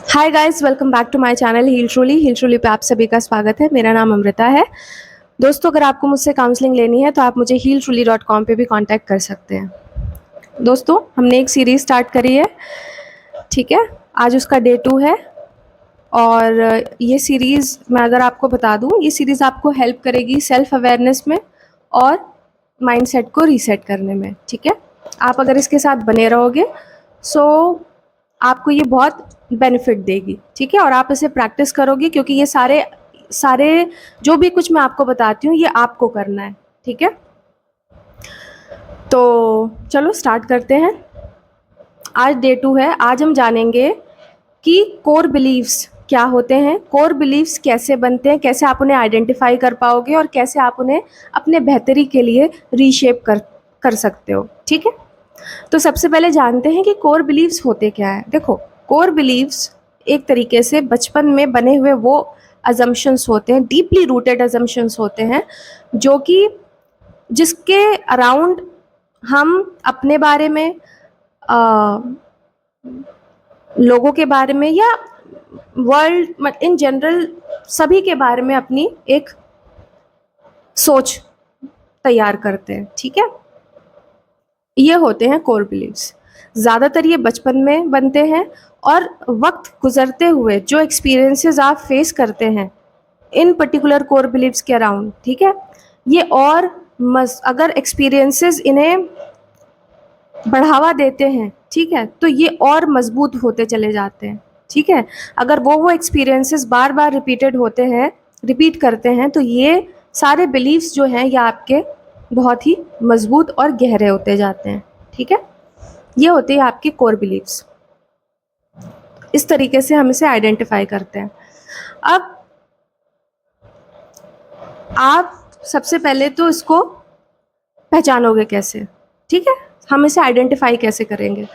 Hi guys, welcome back to my channel Heal Truly पे आप सभी का स्वागत है। मेरा नाम अमृता है। दोस्तों, अगर आपको मुझसे काउंसलिंग लेनी है तो आप मुझे healtruly.com पे भी कांटेक्ट कर सकते हैं। दोस्तों, हमने एक सीरीज़ स्टार्ट करी है, ठीक है। आज उसका डे 2 है और ये सीरीज़ मैं अगर आपको बता दूं, ये सीरीज़ आपको हेल्प करेगी सेल्फ अवेयरनेस में और माइंडसेट को रीसेट करने में, ठीक है। आप अगर इसके साथ बने रहोगे सो आपको ये बहुत बेनिफिट देगी, ठीक है। और आप इसे प्रैक्टिस करोगे क्योंकि ये सारे सारे जो भी कुछ मैं आपको बताती हूँ ये आपको करना है, ठीक है। तो चलो स्टार्ट करते हैं। आज डे 2 है। आज हम जानेंगे कि कोर बिलीव्स क्या होते हैं, कोर बिलीव्स कैसे बनते हैं, कैसे आप उन्हें आइडेंटिफाई कर पाओगे और कैसे आप उन्हें अपने बेहतरी के लिए रीशेप कर सकते हो, ठीक है। तो सबसे पहले जानते हैं कि कोर बिलीव्स होते क्या है। देखो, कोर बिलीव्स एक तरीके से बचपन में बने हुए वो अजम्पशंस होते हैं, डीपली रूटेड अजम्पशंस होते हैं, जो कि जिसके अराउंड हम अपने बारे में, लोगों के बारे में या वर्ल्ड इन जनरल सभी के बारे में अपनी एक सोच तैयार करते हैं, ठीक है। ये होते हैं कोर बिलीव्स। ज़्यादातर ये बचपन में बनते हैं और वक्त गुजरते हुए जो एक्सपीरियंसेस आप फेस करते हैं इन पर्टिकुलर कोर बिलीव्स के अराउंड, ठीक है, ये और अगर एक्सपीरियंसेस इन्हें बढ़ावा देते हैं, ठीक है, तो ये और मजबूत होते चले जाते हैं, ठीक है। अगर वो एक्सपीरियंसेस बार बार रिपीट करते हैं तो ये सारे बिलीव्स जो हैं ये आपके बहुत ही मजबूत और गहरे होते जाते हैं, ठीक है। ये होते हैं आपके कोर बिलीव्स। इस तरीके से हम इसे आइडेंटिफाई करते हैं। अब आप सबसे पहले तो इसको पहचानोगे कैसे, ठीक है, हम इसे आइडेंटिफाई कैसे करेंगे।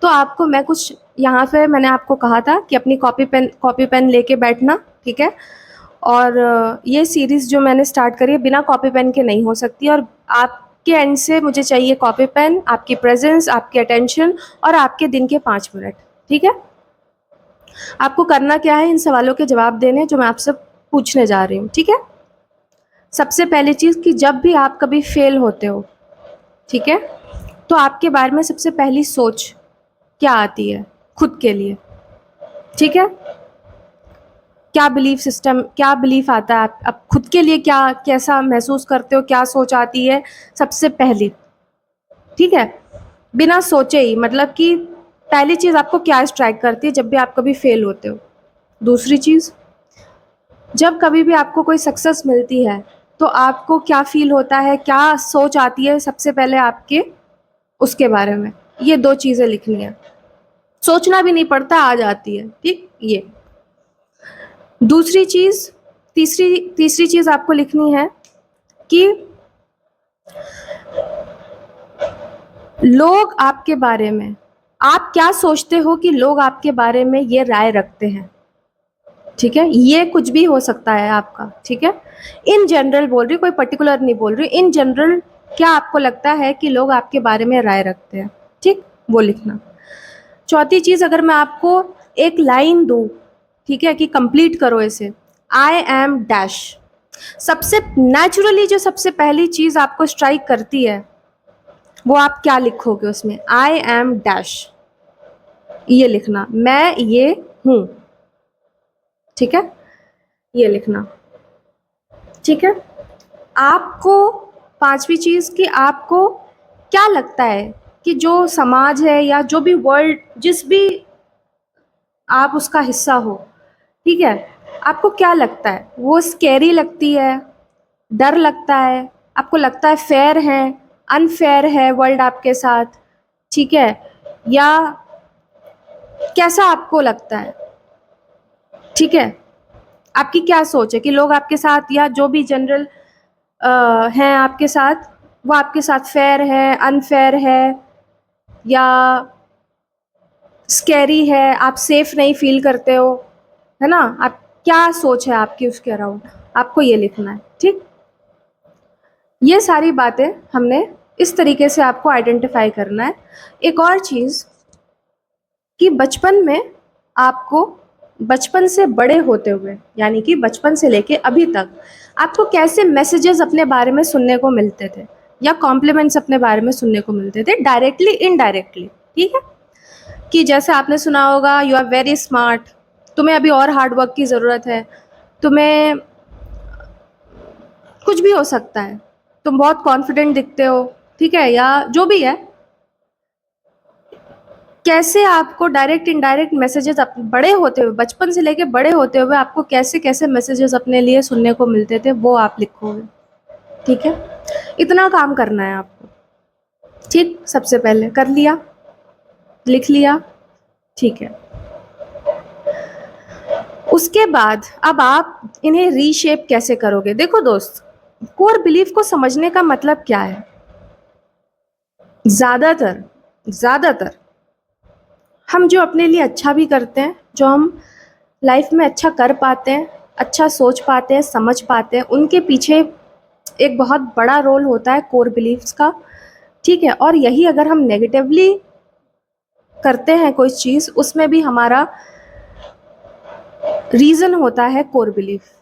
तो आपको मैं कुछ यहाँ पे मैंने आपको कहा था कि अपनी कॉपी पेन लेके बैठना, ठीक है। और ये सीरीज़ जो मैंने स्टार्ट करी है बिना कॉपी पेन के नहीं हो सकती, और आपके एंड से मुझे चाहिए कॉपी पेन, आपकी प्रेजेंस, आपकी अटेंशन और आपके दिन के 5 मिनट, ठीक है। आपको करना क्या है, इन सवालों के जवाब देने जो मैं आपसे पूछने जा रही हूँ, ठीक है। सबसे पहली चीज़ कि जब भी आप कभी फेल होते हो, ठीक है, तो आपके बारे में सबसे पहली सोच क्या आती है खुद के लिए, ठीक है। क्या बिलीफ आता है, आप खुद के लिए क्या कैसा महसूस करते हो, क्या सोच आती है सबसे पहली, ठीक है। बिना सोचे ही, मतलब कि पहली चीज़ आपको क्या स्ट्राइक करती है जब भी आप कभी फेल होते हो। दूसरी चीज़, जब कभी भी आपको कोई सक्सेस मिलती है तो आपको क्या फील होता है, क्या सोच आती है सबसे पहले आपके उसके बारे में। ये 2 चीज़ें लिखनी है, सोचना भी नहीं पड़ता, आ जाती है, ठीक। ये दूसरी चीज़, तीसरी चीज़ आपको लिखनी है कि लोग आपके बारे में, आप क्या सोचते हो कि लोग आपके बारे में ये राय रखते हैं, ठीक है। ये कुछ भी हो सकता है आपका, ठीक है। इन जनरल बोल रही, कोई पर्टिकुलर नहीं बोल रही, इन जनरल क्या आपको लगता है कि लोग आपके बारे में राय रखते हैं, ठीक, वो लिखना। चौथी चीज़, अगर मैं आपको एक लाइन दूँ, ठीक है, कि कंप्लीट करो इसे, आई एम डैश, सबसे नेचुरली जो सबसे पहली चीज़ आपको स्ट्राइक करती है वो आप क्या लिखोगे उसमें, आई एम डैश, ये लिखना, मैं ये हूँ, ठीक है, ये लिखना, ठीक है। आपको पांचवी चीज़ कि आपको क्या लगता है कि जो समाज है या जो भी वर्ल्ड, जिस भी आप उसका हिस्सा हो, ठीक है, आपको क्या लगता है, वो स्कैरी लगती है, डर लगता है, आपको लगता है फेयर है, अनफेयर है वर्ल्ड आपके साथ, ठीक है, या कैसा आपको लगता है, ठीक है। आपकी क्या सोच है कि लोग आपके साथ या जो भी जनरल हैं आपके साथ, वो आपके साथ फेयर है, अनफेयर है, या स्कैरी है, आप सेफ नहीं फील करते हो, है ना। आप क्या सोच है आपकी उसके अराउंड, आपको ये लिखना है, ठीक। ये सारी बातें हमने इस तरीके से आपको आइडेंटिफाई करना है। एक और चीज़ कि बचपन में आपको बचपन से बड़े होते हुए, यानी कि बचपन से लेके अभी तक आपको कैसे मैसेजेस अपने बारे में सुनने को मिलते थे या कॉम्प्लीमेंट्स अपने बारे में सुनने को मिलते थे, डायरेक्टली इनडायरेक्टली, ठीक है? कि जैसे आपने सुना होगा, यू आर वेरी स्मार्ट, तुम्हें अभी और हार्ड वर्क की ज़रूरत है, तुम्हें कुछ भी हो सकता है, तुम बहुत कॉन्फिडेंट दिखते हो, ठीक है, या जो भी है। कैसे आपको डायरेक्ट इनडायरेक्ट मैसेजेस बड़े होते हुए, बचपन से लेके बड़े होते हुए आपको कैसे कैसे मैसेजेस अपने लिए सुनने को मिलते थे, वो आप लिखोगे, ठीक है? इतना काम करना है आपको, ठीक? सबसे पहले कर लिया, लिख लिया, ठीक है। उसके बाद अब आप इन्हें रीशेप कैसे करोगे? देखो दोस्त, कोर बिलीफ को समझने का मतलब क्या है? ज़्यादातर हम जो अपने लिए अच्छा भी करते हैं, जो हम लाइफ में अच्छा कर पाते हैं, अच्छा सोच पाते हैं, समझ पाते हैं, उनके पीछे एक बहुत बड़ा रोल होता है कोर बिलीफ्स का, ठीक है? और यही अगर हम नेगेटिवली करते हैं कोई चीज़, उसमें भी हमारा रीज़न होता है कोर बिलीफ।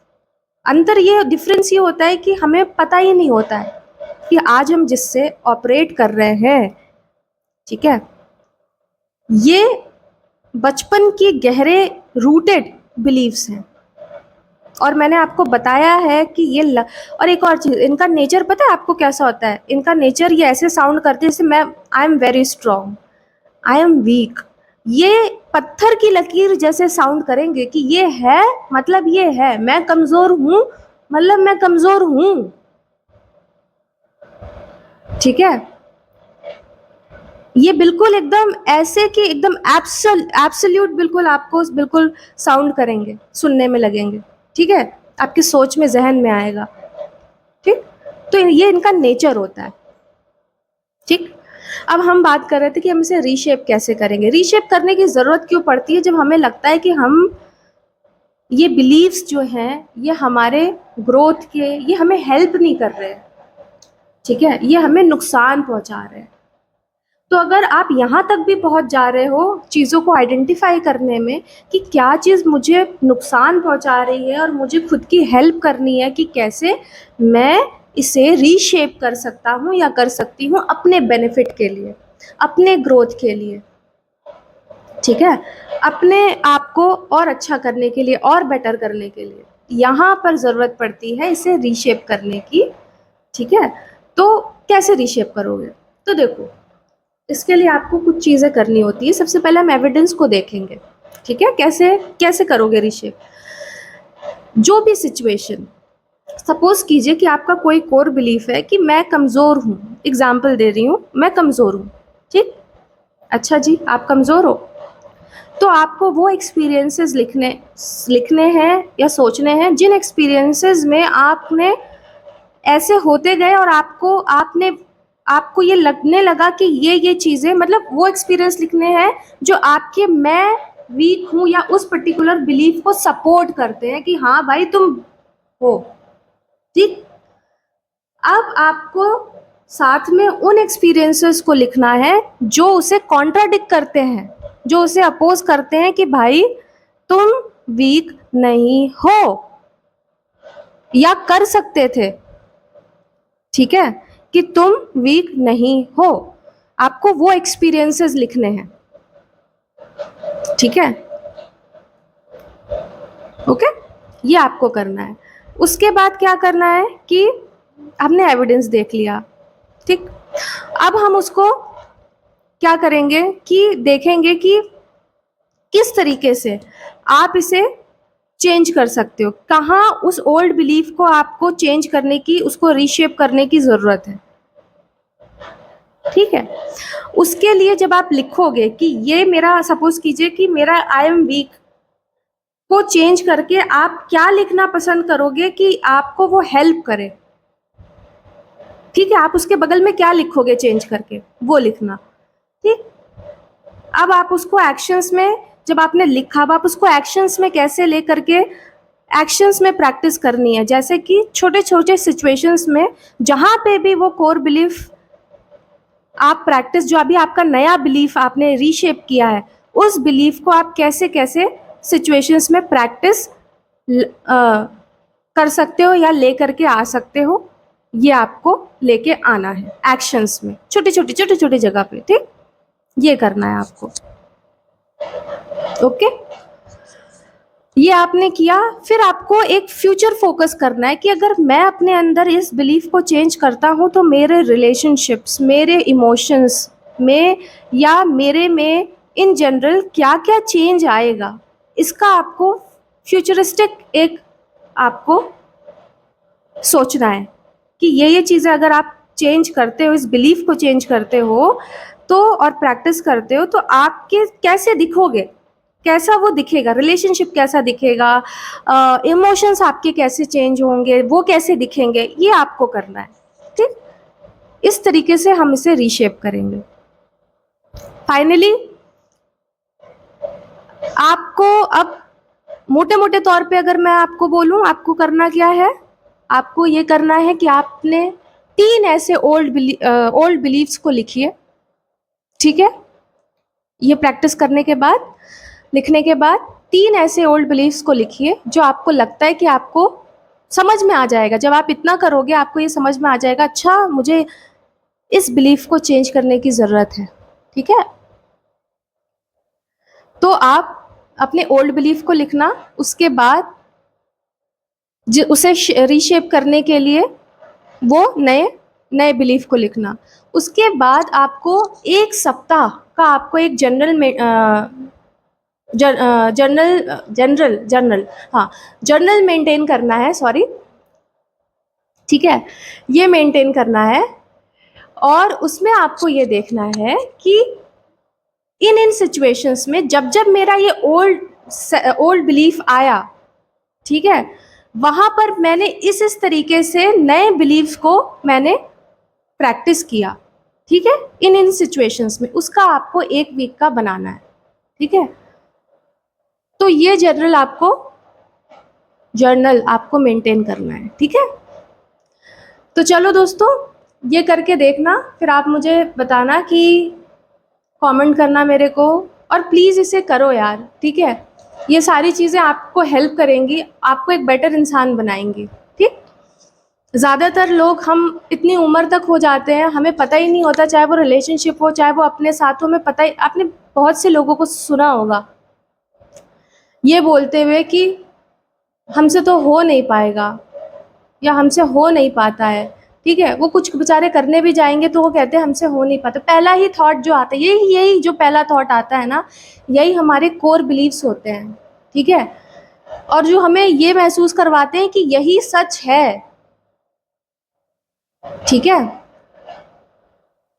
अंतर ये डिफरेंस ये होता है कि हमें पता ही नहीं होता है कि आज हम जिससे ऑपरेट कर रहे हैं, ठीक है, ये बचपन के गहरे रूटेड बिलीव्स हैं। और मैंने आपको बताया है कि और एक और चीज़, इनका नेचर पता है आपको कैसा होता है? इनका नेचर ये ऐसे साउंड करते हैं जैसे मैं I am very strong, I am weak. ये पत्थर की लकीर जैसे साउंड करेंगे कि ये है, मतलब ये है, मैं कमज़ोर हूँ, मतलब मैं कमज़ोर हूँ, ठीक है? ये बिल्कुल एकदम ऐसे कि एकदम एब्सोल्यूट बिल्कुल आपको बिल्कुल साउंड करेंगे, सुनने में लगेंगे, ठीक है? आपकी सोच में, ज़हन में आएगा, ठीक? तो ये इनका नेचर होता है, ठीक? अब हम बात कर रहे थे कि हम इसे रीशेप कैसे करेंगे। रीशेप करने की ज़रूरत क्यों पड़ती है? जब हमें लगता है कि हम ये बिलीव्स जो हैं, ये हमारे ग्रोथ के, ये हमें हेल्प नहीं कर रहे हैं, ठीक है? ये हमें नुकसान पहुंचा रहे हैं। तो अगर आप यहाँ तक भी पहुँच जा रहे हो चीज़ों को आइडेंटिफाई करने में कि क्या चीज़ मुझे नुकसान पहुँचा रही है और मुझे खुद की हेल्प करनी है कि कैसे मैं इसे रीशेप कर सकता हूँ या कर सकती हूँ अपने बेनिफिट के लिए, अपने ग्रोथ के लिए, ठीक है? अपने आप को और अच्छा करने के लिए और बेटर करने के लिए यहाँ पर ज़रूरत पड़ती है इसे रीशेप करने की, ठीक है? तो कैसे रीशेप करोगे? तो देखो, इसके लिए आपको कुछ चीज़ें करनी होती है। सबसे पहले हम एविडेंस को देखेंगे, ठीक है? कैसे कैसे करोगे रीशेप? जो भी सिचुएशन, सपोज कीजिए कि आपका कोई कोर बिलीफ है कि मैं कमज़ोर हूँ, एग्जाम्पल दे रही हूँ, मैं कमज़ोर हूँ, ठीक? अच्छा जी, आप कमज़ोर हो, तो आपको वो एक्सपीरियंसेस लिखने हैं या सोचने हैं जिन एक्सपीरियंसेस में आपने ऐसे होते गए और आपको ये लगने लगा कि ये चीज़ें, मतलब वो एक्सपीरियंस लिखने हैं जो आपके मैं वीक हूँ या उस पर्टिकुलर बिलीफ को सपोर्ट करते हैं कि हाँ भाई तुम हो, ठीक? अब आपको साथ में उन एक्सपीरियंसेस को लिखना है जो उसे कॉन्ट्राडिक्ट करते हैं, जो उसे अपोज करते हैं कि भाई तुम वीक नहीं हो या कर सकते थे, ठीक है, कि तुम वीक नहीं हो। आपको वो एक्सपीरियंसेस लिखने हैं, ठीक है? ओके, ये आपको करना है। उसके बाद क्या करना है कि हमने एविडेंस देख लिया, ठीक? अब हम उसको क्या करेंगे कि देखेंगे कि किस तरीके से आप इसे चेंज कर सकते हो, कहाँ उस ओल्ड बिलीफ को आपको चेंज करने की, उसको रीशेप करने की ज़रूरत है, ठीक है? उसके लिए जब आप लिखोगे कि ये मेरा, सपोज कीजिए कि मेरा आई एम वीक को चेंज करके आप क्या लिखना पसंद करोगे कि आपको वो हेल्प करे, ठीक है? आप उसके बगल में क्या लिखोगे चेंज करके, वो लिखना, ठीक? अब आप उसको एक्शंस में, जब आपने लिखा, अब आप उसको एक्शंस में कैसे ले करके एक्शंस में प्रैक्टिस करनी है, जैसे कि छोटे छोटे सिचुएशंस में जहाँ पे भी वो कोर बिलीफ आप प्रैक्टिस, जो अभी आपका नया बिलीफ आपने रीशेप किया है, उस बिलीफ को आप कैसे कैसे सिचुएशंस में प्रैक्टिस कर सकते हो या ले करके आ सकते हो, ये आपको लेके आना है एक्शंस में, छोटी छोटी जगह पे, ठीक, ये करना है आपको। ओके, ये आपने किया। फिर आपको एक फ्यूचर फोकस करना है कि अगर मैं अपने अंदर इस बिलीफ को चेंज करता हूँ तो मेरे रिलेशनशिप्स, मेरे इमोशंस में या मेरे में इन जनरल क्या क्या चेंज आएगा, इसका आपको फ्यूचरिस्टिक एक आपको सोचना है कि ये चीज़ें अगर आप चेंज करते हो, इस बिलीफ को चेंज करते हो तो, और प्रैक्टिस करते हो तो आपके कैसे दिखोगे, कैसा वो दिखेगा, रिलेशनशिप कैसा दिखेगा, इमोशंस आपके कैसे चेंज होंगे, वो कैसे दिखेंगे, ये आपको करना है, ठीक। इस तरीके से हम इसे रीशेप करेंगे। फाइनली आपको अब मोटे मोटे तौर पे अगर मैं आपको बोलूं, आपको करना क्या है, आपको ये करना है कि आपने 3 ऐसे ओल्ड बिलीव्स को लिखिए, ठीक है। ये प्रैक्टिस करने के बाद, लिखने के बाद 3 ऐसे ओल्ड बिलीव्स को लिखिए जो आपको लगता है कि आपको समझ में आ जाएगा। जब आप इतना करोगे आपको ये समझ में आ जाएगा, अच्छा मुझे इस बिलीफ को चेंज करने की ज़रूरत है, ठीक है। तो आप अपने ओल्ड बिलीफ को लिखना, उसके बाद उसे रीशेप करने के लिए वो नए बिलीफ को लिखना। उसके बाद आपको 1 सप्ताह का आपको एक जर्नल मेंटेन करना है, सॉरी, ठीक है, ये मेंटेन करना है। और उसमें आपको ये देखना है कि इन सिचुएशंस में जब जब मेरा ये ओल्ड बिलीफ आया, ठीक है, वहां पर मैंने इस तरीके से नए बिलीव्स को मैंने प्रैक्टिस किया, ठीक है, इन सिचुएशंस में। उसका आपको 1 वीक का बनाना है, ठीक है। तो ये जर्नल आपको मेंटेन करना है, ठीक है। तो चलो दोस्तों, ये करके देखना, फिर आप मुझे बताना कि कमेंट करना मेरे को, और प्लीज़ इसे करो यार, ठीक है। ये सारी चीज़ें आपको हेल्प करेंगी, आपको एक बेटर इंसान बनाएंगी, ठीक। ज़्यादातर लोग हम इतनी उम्र तक हो जाते हैं, हमें पता ही नहीं होता, चाहे वो रिलेशनशिप हो, चाहे वो अपने साथों में, पता ही, आपने बहुत से लोगों को सुना होगा ये बोलते हुए कि हमसे तो हो नहीं पाएगा या हमसे हो नहीं पाता है, ठीक है। वो कुछ बेचारे करने भी जाएंगे तो वो कहते हैं हमसे हो नहीं पाता। पहला ही थॉट जो आता है, यही जो पहला थॉट आता है ना, यही हमारे कोर बिलीव्स होते हैं, ठीक है। और जो हमें ये महसूस करवाते हैं कि यही सच है, ठीक है।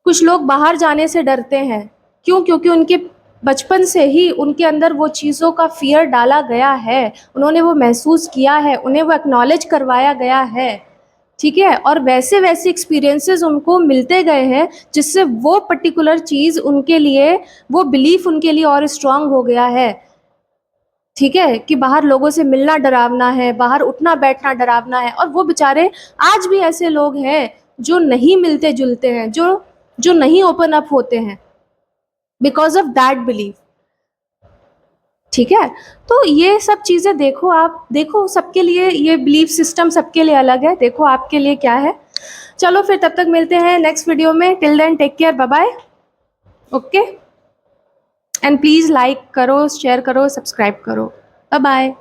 कुछ लोग बाहर जाने से डरते हैं, क्यों? क्योंकि उनके बचपन से ही उनके अंदर वो चीज़ों का फियर डाला गया है, उन्होंने वो महसूस किया है, उन्हें वो एक्नॉलेज करवाया गया है, ठीक है। और वैसे वैसे एक्सपीरियंसेस उनको मिलते गए हैं जिससे वो पर्टिकुलर चीज़ उनके लिए, वो बिलीफ उनके लिए और स्ट्रांग हो गया है, ठीक है, कि बाहर लोगों से मिलना डरावना है, बाहर उठना बैठना डरावना है। और वो बेचारे, आज भी ऐसे लोग हैं जो नहीं मिलते जुलते हैं, जो नहीं ओपन अप होते हैं बिकॉज ऑफ दैट बिलीफ, ठीक है। तो ये सब चीज़ें देखो, आप देखो, सबके लिए ये बिलीफ सिस्टम सबके लिए अलग है, देखो आपके लिए क्या है। चलो फिर तब तक मिलते हैं नेक्स्ट वीडियो में। Till then take care, bye bye, okay. And please like करो, शेयर करो, सब्सक्राइब करो, बाय बाय।